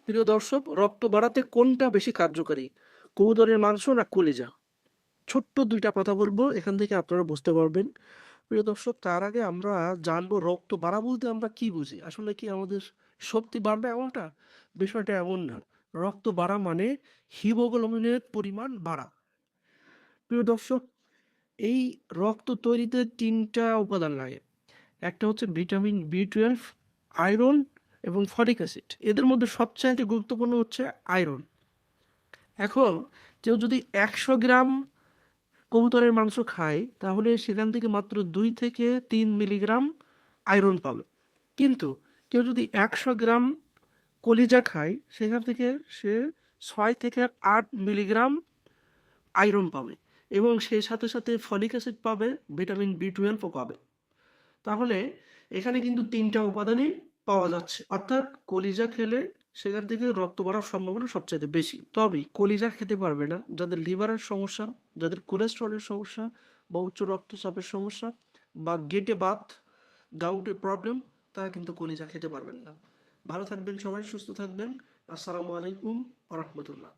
প্রিয় দর্শক, রক্ত বাড়াতে কোনটা বেশি কার্যকারী, কবুতরের মাংস না কলিজা? ছোট্ট দুইটা কথা বলবো, এখান থেকে আপনারা বুঝতে পারবেন। প্রিয় দর্শক, তার আগে আমরা জানবো রক্ত বাড়া বলতে আমরা কি বুঝি। আসলে কি আমাদের শক্তি বাড়বে এমনটা? বিষয়টা এমন না। রক্ত বাড়া মানে হিমোগ্লোবিনের পরিমাণ বাড়া। প্রিয় দর্শক, এই রক্ত তৈরিতে তিনটা উপাদান লাগে। একটা হচ্ছে ভিটামিন বি 12, আয়রন এবং ফলিক অ্যাসিড। এদের মধ্যে সবচাইতে গুরুত্বপূর্ণ হচ্ছে আয়রন। এখন কেউ যদি 100 গ্রাম কবুতরের মাংস খায়, তাহলে সেখান থেকে মাত্র 2 থেকে 3 মিলিগ্রাম আয়রন পাবে। কিন্তু কেউ যদি 100 গ্রাম কলিজা খায়, সেখান থেকে সে 6 থেকে 8 মিলিগ্রাম আয়রন পাবে, এবং সেই সাথে সাথে ফলিক অ্যাসিড পাবে, ভিটামিন বি 12ও পাবে। তাহলে এখানে কিন্তু তিনটা উপাদানই পাওয়া যাচ্ছে, অর্থাৎ কলিজা খেলে সেখান থেকে রক্ত বাড়ার সম্ভাবনা সবচেয়ে বেশি। তবে কলিজা খেতে পারবে না যাদের লিভারের সমস্যা, যাদের কোলেস্ট্রলের সমস্যা বা উচ্চ রক্তচাপের সমস্যা বা গেটে বাত, গাউটের প্রবলেম, তারা কিন্তু কলিজা খেতে পারবেন না। ভালো থাকবেন সবাই, সুস্থ থাকবেন। আসসালামু আলাইকুম ওয়া রাহমাতুল্লাহ।